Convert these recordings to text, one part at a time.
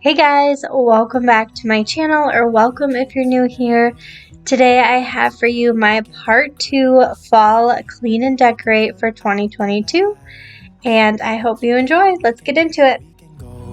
Hey guys, welcome back to my channel, or welcome if you're new here. Today I have for you my part 2 fall clean and decorate for 2022, and I hope you enjoy. Let's get into it.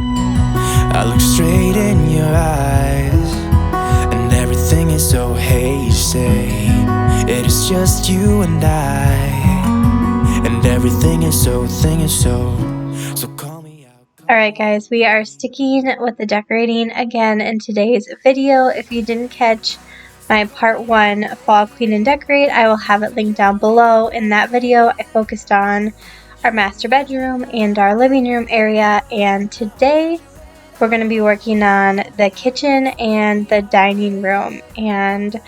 I look straight in your eyes, and everything is so hazy. It is just you and I, and everything is so, so call me out. Alright guys, we are sticking with the decorating again in today's video. If you didn't catch my part 1 fall clean and decorate, I will have it linked down below. In that video I focused on our master bedroom and our living room area, and today we're going to be working on the kitchen and the dining room, and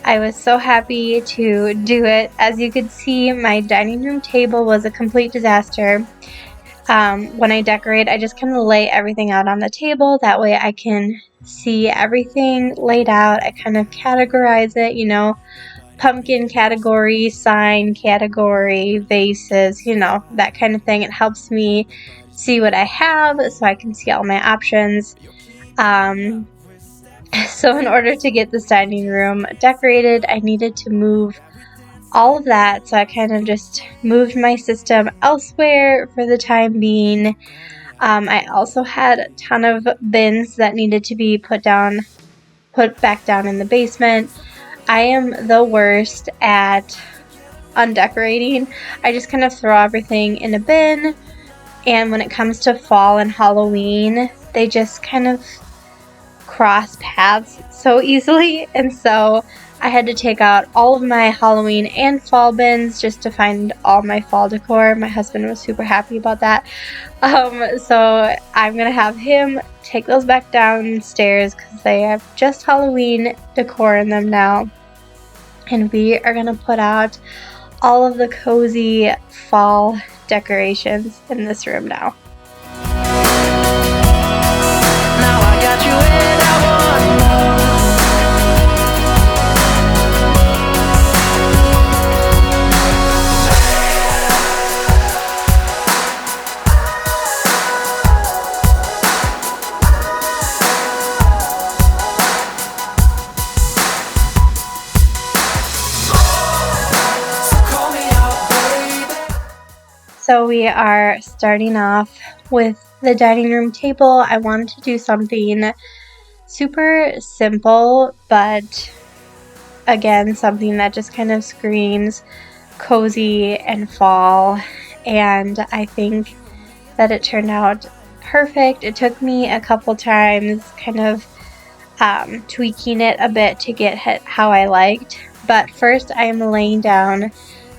I was so happy to do it. As you could see, my dining room table was a complete disaster. When I decorate, I just kind of lay everything out on the table. That way I can see everything laid out. I kind of categorize it, you know, pumpkin category, sign category, vases, you know, that kind of thing. It helps me see what I have so I can see all my options. So in order to get this dining room decorated, I needed to move all of that, so I kind of just moved my system elsewhere for the time being. I also had a ton of bins that needed to be put back down in the basement. I am the worst at undecorating. I just kind of throw everything in a bin, and when it comes to fall and Halloween, they just kind of cross paths so easily, and so I had to take out all of my Halloween and fall bins just to find all my fall decor. My husband was super happy about that. So I'm gonna have him take those back downstairs because they have just Halloween decor in them now, and we are gonna put out all of the cozy fall decorations in this room now. So we are starting off with the dining room table. I wanted to do something super simple, but again, something that just kind of screams cozy and fall, and I think that it turned out perfect. It took me a couple times kind of tweaking it a bit to get how I liked, but first I am laying down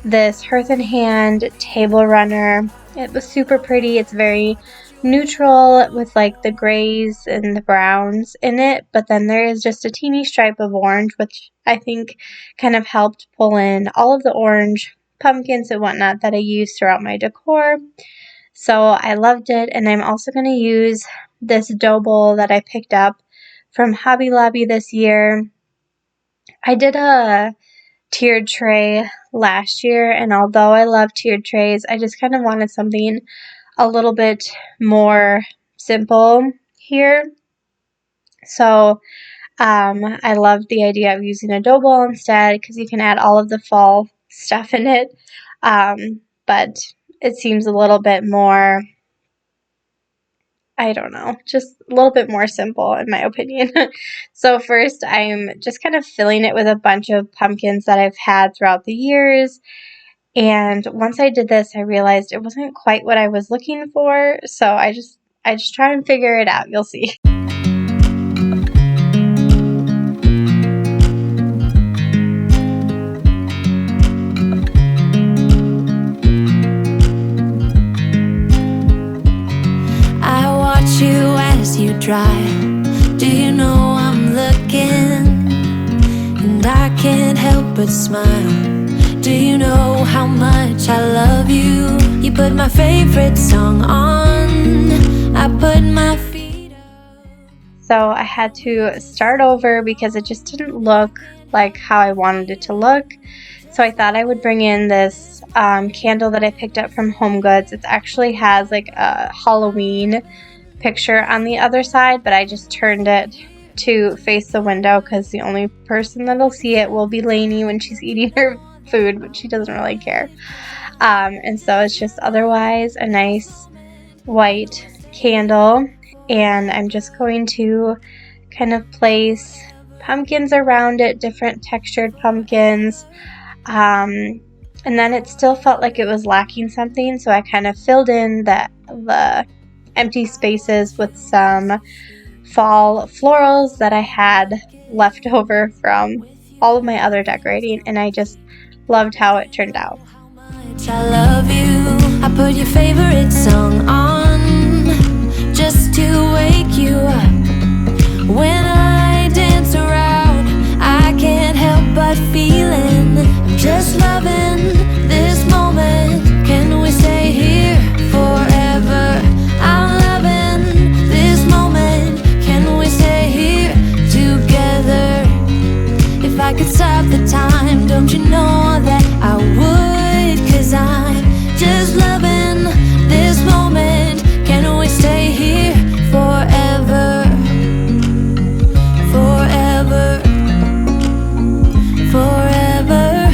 this Hearth and Hand table runner. It was super pretty. It's very neutral with like the grays and the browns in it, but then there is just a teeny stripe of orange, which I think kind of helped pull in all of the orange pumpkins and whatnot that I used throughout my decor. So I loved it, and I'm also going to use this dough bowl that I picked up from Hobby Lobby this year. I did a tiered tray last year, and although I love tiered trays, I just kind of wanted something a little bit more simple here. So I love the idea of using a dough bowl instead because you can add all of the fall stuff in it, but it seems a little bit more, I don't know, just a little bit more simple in my opinion. So first I'm just kind of filling it with a bunch of pumpkins that I've had throughout the years. And once I did this, I realized it wasn't quite what I was looking for. So I just try and figure it out. You'll see. You drive. Do you know I'm looking, and I can't help but smile? Do you know how much I love you? You put my favorite song on, I put my feet up. So I had to start over because it just didn't look like how I wanted it to look. So I thought I would bring in this candle that I picked up from Homegoods. It actually has like a Halloween picture on the other side, but I just turned it to face the window because the only person that'll see it will be Lainey when she's eating her food, but she doesn't really care. And so it's just otherwise a nice white candle, and I'm just going to kind of place pumpkins around it, different textured pumpkins. And then it still felt like it was lacking something, so I kind of filled in the empty spaces with some fall florals that I had left over from all of my other decorating, and I just loved how it turned out. I love you. I put your favorite song on just to wake you up. When I dance around, I can't help but feeling I'm just loving this moment. Can we stay here forever? I'm loving this moment. Can we stay here together? If I could stop the time, don't you know that I would? 'Cause I'm just loving this moment. Can we stay here forever? Forever. Forever.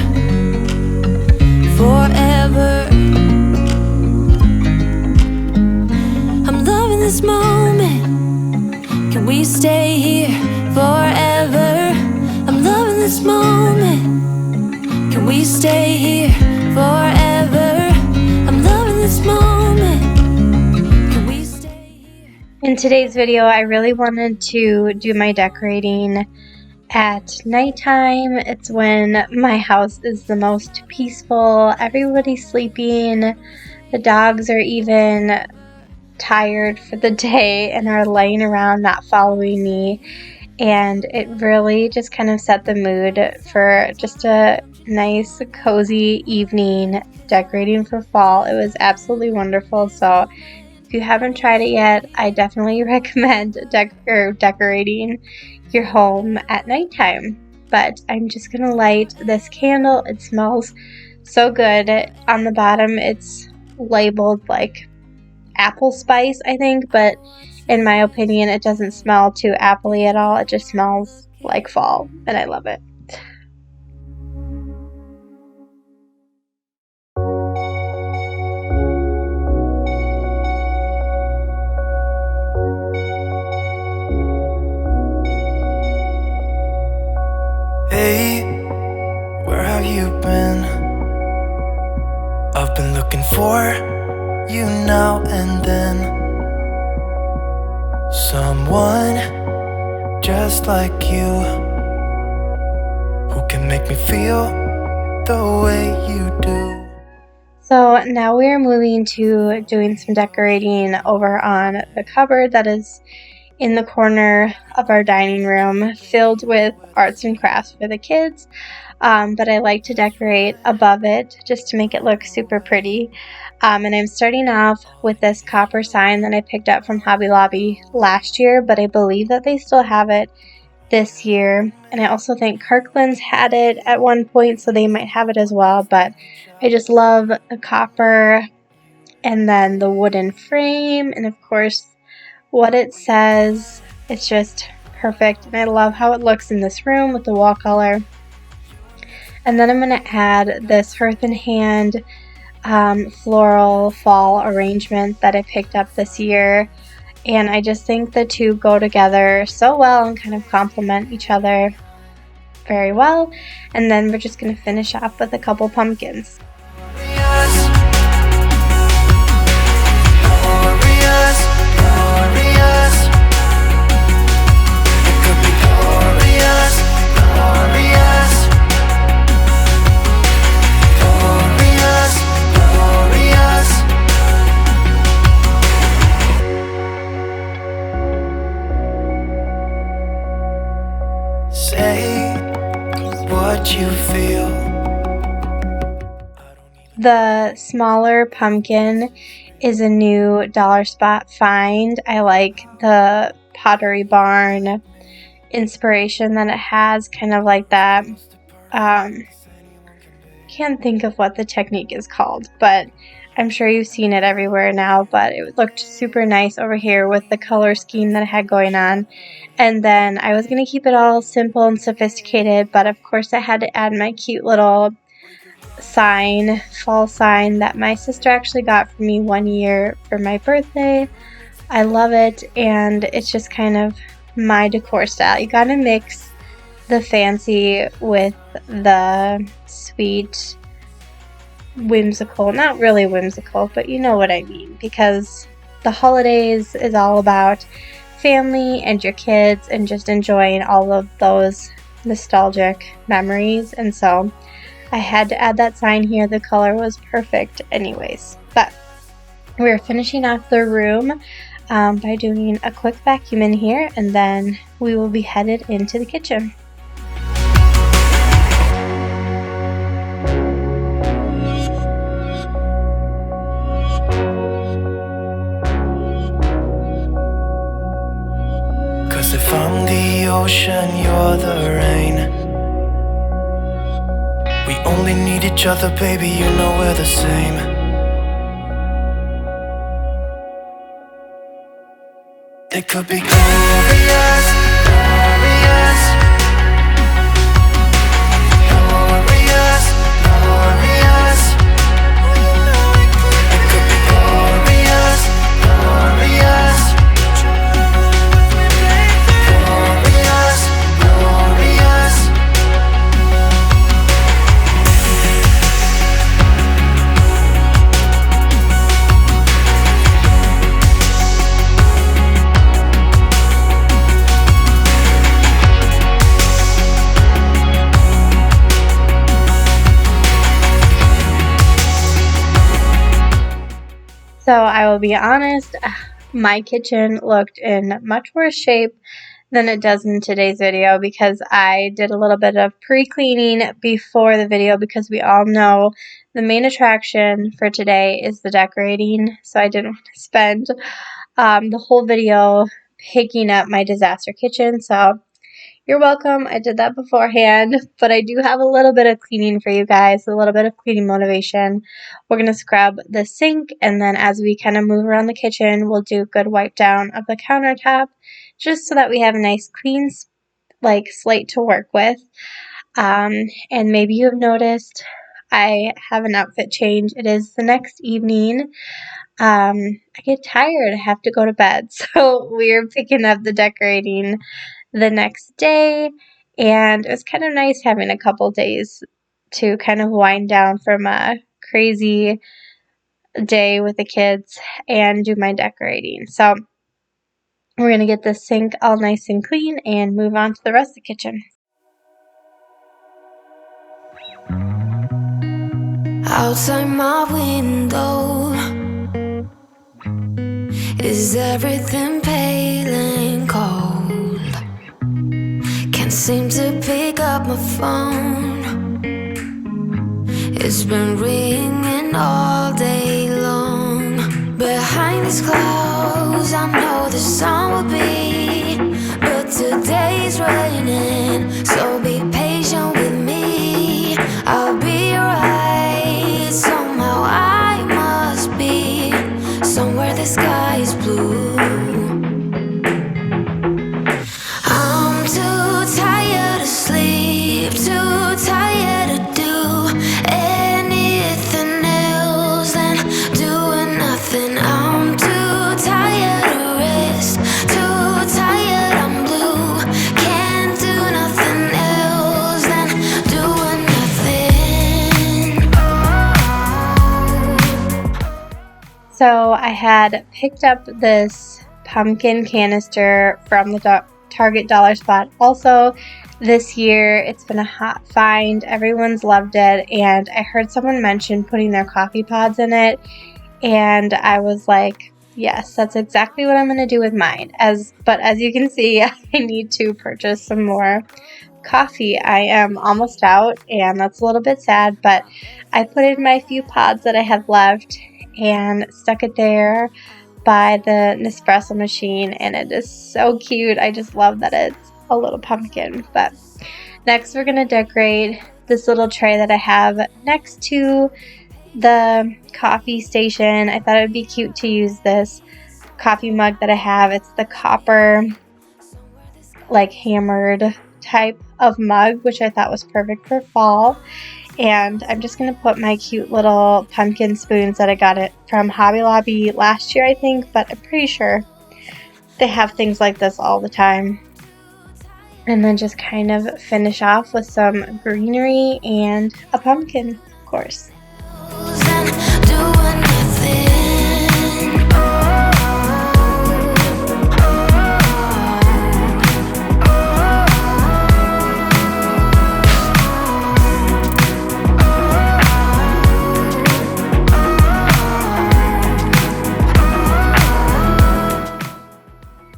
Forever. I'm loving this moment. Can we stay here forever? I'm loving this moment. Can we stay here forever? I'm loving this moment. Can we stay here? In today's video, I really wanted to do my decorating at nighttime. It's when my house is the most peaceful. Everybody's sleeping. The dogs are even tired for the day and are laying around not following me. And it really just kind of set the mood for just a nice, cozy evening decorating for fall. It was absolutely wonderful. So if you haven't tried it yet, I definitely recommend decorating your home at nighttime. But I'm just going to light this candle. It smells so good. On the bottom, it's labeled like apple spice, I think, but in my opinion, it doesn't smell too appley at all. It just smells like fall, and I love it. Hey, where have you been? I've been looking for you now and then. Someone just like you, who can make me feel the way you do. So now we are moving to doing some decorating over on the cupboard that is in the corner of our dining room, filled with arts and crafts for the kids. But I like to decorate above it just to make it look super pretty. And I'm starting off with this copper sign that I picked up from Hobby Lobby last year, but I believe that they still have it this year. And I also think Kirklands had it at one point, so they might have it as well. But I just love the copper and then the wooden frame, and of course what it says. It's just perfect, and I love how it looks in this room with the wall color. And then I'm going to add this Hearth and Hand floral fall arrangement that I picked up this year, and I just think the two go together so well and kind of complement each other very well. And then we're just going to finish off with a couple pumpkins. You feel. The smaller pumpkin is a new dollar spot find. I like the Pottery Barn inspiration that it has, kind of like that. Can't think of what the technique is called, but I'm sure you've seen it everywhere now, but it looked super nice over here with the color scheme that I had going on. And then I was going to keep it all simple and sophisticated, but of course I had to add my cute little sign, fall sign that my sister actually got for me one year for my birthday. I love it, and it's just kind of my decor style. You gotta mix the fancy with the sweet, whimsical. Not really whimsical, but you know what I mean, because the holidays is all about family and your kids and just enjoying all of those nostalgic memories. And so I had to add that sign here. The color was perfect anyways. But we're finishing off the room by doing a quick vacuum in here, and then we will be headed into the kitchen. Cause if I'm the ocean, you're the rain. We only need each other, baby, you know we're the same. They could be glorious, glorious, glorious, glorious. They could be glorious, glorious, glorious, glorious. So I will be honest, my kitchen looked in much worse shape than it does in today's video because I did a little bit of pre-cleaning before the video, because we all know the main attraction for today is the decorating. So I didn't want to spend the whole video picking up my disaster kitchen. So you're welcome. I did that beforehand, but I do have a little bit of cleaning for you guys, a little bit of cleaning motivation. We're going to scrub the sink, and then as we kind of move around the kitchen, we'll do a good wipe down of the countertop, just so that we have a nice clean slate to work with. And maybe you have noticed I have an outfit change. It is the next evening. I get tired. I have to go to bed. So we're picking up the decorating the next day, and it was kind of nice having a couple days to kind of wind down from a crazy day with the kids and do my decorating. So we're going to get this sink all nice and clean and move on to the rest of the kitchen. Outside my window, is everything pale and cold? Can't seem to pick up my phone. It's been ringing all day long. Behind these clouds, I know the sun will be, but today's raining, so be patient with me. I'll be right. Somehow I must be somewhere the sky is blue. I'm too tired to sleep, too tired to do anything else than doing nothing. I'm too tired to rest, too tired, I'm blue. Can't do nothing else than doing nothing. So I had picked up this pumpkin canister from the Target dollar spot. Also, this year it's been a hot find. Everyone's loved it, and I heard someone mention putting their coffee pods in it, and I was like, yes, that's exactly what I'm going to do with mine. But as you can see, I need to purchase some more coffee. I am almost out, and that's a little bit sad, but I put in my few pods that I have left and stuck it there by the Nespresso machine, and it is so cute. I just love that it's a little pumpkin. But next we're going to decorate this little tray that I have next to the coffee station. I thought it would be cute to use this coffee mug that I have. It's the copper, like hammered type of mug, which I thought was perfect for fall. And I'm just going to put my cute little pumpkin spoons that I got it from Hobby Lobby last year, I think, but I'm pretty sure they have things like this all the time. And then just kind of finish off with some greenery and a pumpkin, of course.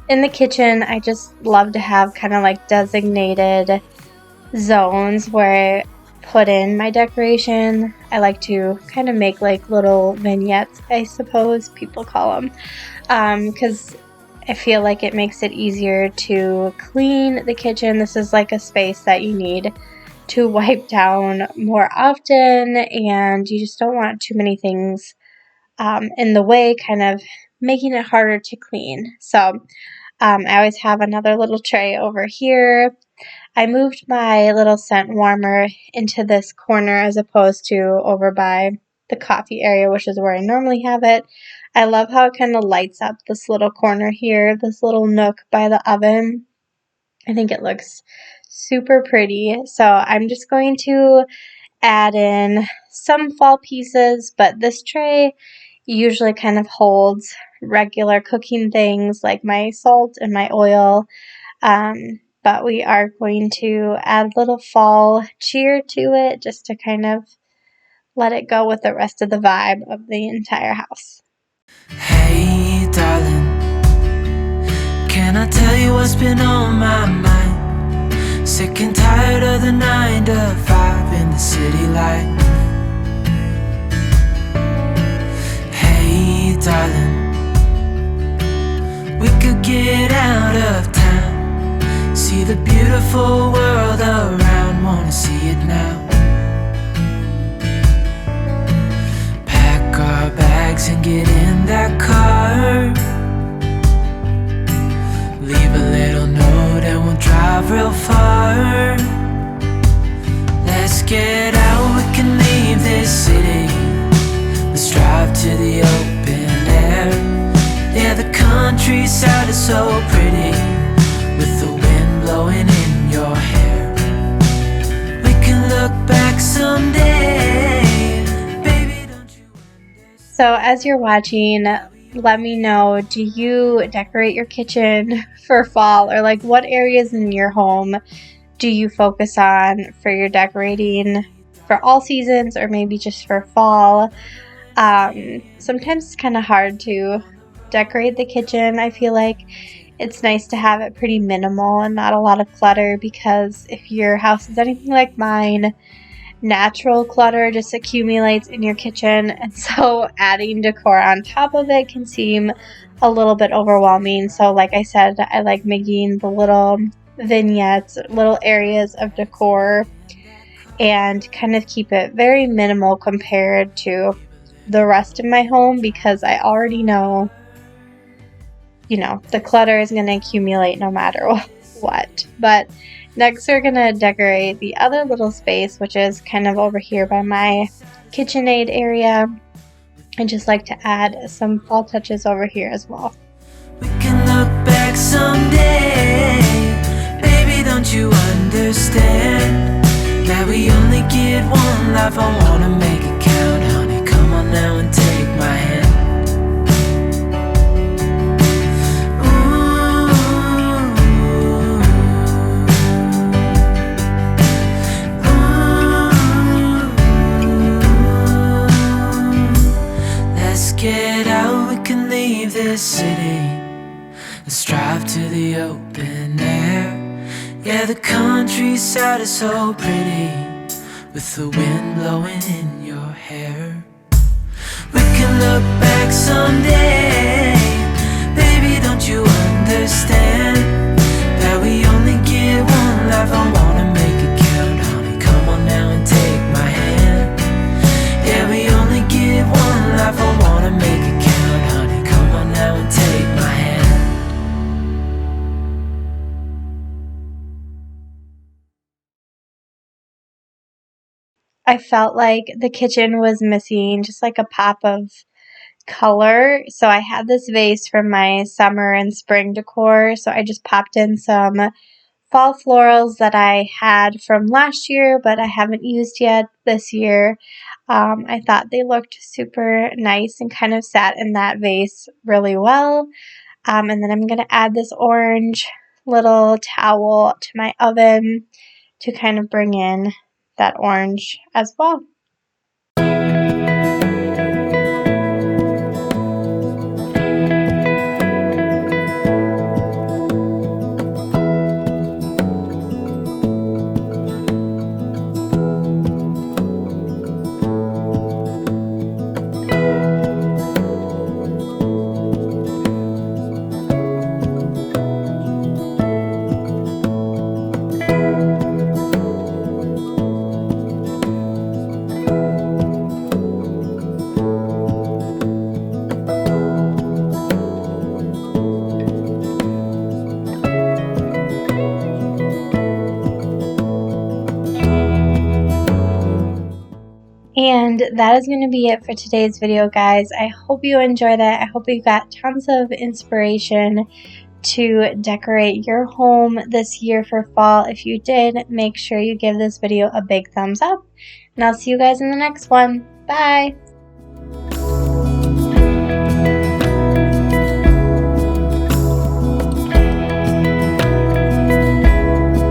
In the kitchen, I just love to have kind of like designated zones where I put in my decoration. I like to kind of make like little vignettes, I suppose people call them, because I feel like it makes it easier to clean the kitchen. This is like a space that you need to wipe down more often, and you just don't want too many things in the way, kind of making it harder to clean. So I always have another little tray over here. I moved my little scent warmer into this corner as opposed to over by the coffee area, which is where I normally have it. I love how it kind of lights up this little corner here, this little nook by the oven. I think it looks super pretty. So I'm just going to add in some fall pieces, but this tray usually kind of holds regular cooking things like my salt and my oil, but we are going to add a little fall cheer to it just to kind of let it go with the rest of the vibe of the entire house. Hey darling, can I tell you what's been on my mind? Sick and tired of the 9 to 5 in the city life. Hey darling, we could get out of town, see the beautiful world around, wanna see it now. Pack our bags and get in that car, leave a little note and we'll drive real far. Let's get out, we can leave this city, let's drive to the open air. Yeah, the countryside is so pretty, with the wind blowing in your hair. We can look back someday, baby, don't you understand? So as you're watching, let me know, do you decorate your kitchen for fall, or like what areas in your home do you focus on for your decorating for all seasons or maybe just for fall? Sometimes it's kind of hard to decorate the kitchen. I feel like it's nice to have it pretty minimal and not a lot of clutter, because if your house is anything like mine, natural clutter just accumulates in your kitchen, and so adding decor on top of it can seem a little bit overwhelming. So like I said, I like making the little vignettes, little areas of decor, and kind of keep it very minimal compared to the rest of my home, because I already know, the clutter is going to accumulate no matter what. But next we're going to decorate the other little space, which is kind of over here by my KitchenAid area. I just like to add some fall touches over here as well. We can look back someday, baby, don't you understand that we only get one life? I wanna make it count, honey, come on now and take my hand. Get out, we can leave this city, let's drive to the open air. Yeah, the countryside is so pretty, with the wind blowing in your hair. We can look back someday, baby, don't you understand that we only get one life? I wanna make it count, honey, come on now and take my hand. Yeah, we only get I felt like the kitchen was missing just like a pop of color. So I had this vase from my summer and spring decor. So I just popped in some fall florals that I had from last year, but I haven't used yet this year. I thought they looked super nice and kind of sat in that vase really well. And then I'm going to add this orange little towel to my oven to kind of bring in that orange as well. And that is going to be it for today's video, guys. I hope you enjoyed it. I hope you got tons of inspiration to decorate your home this year for fall. If you did, make sure you give this video a big thumbs up. And I'll see you guys in the next one. Bye!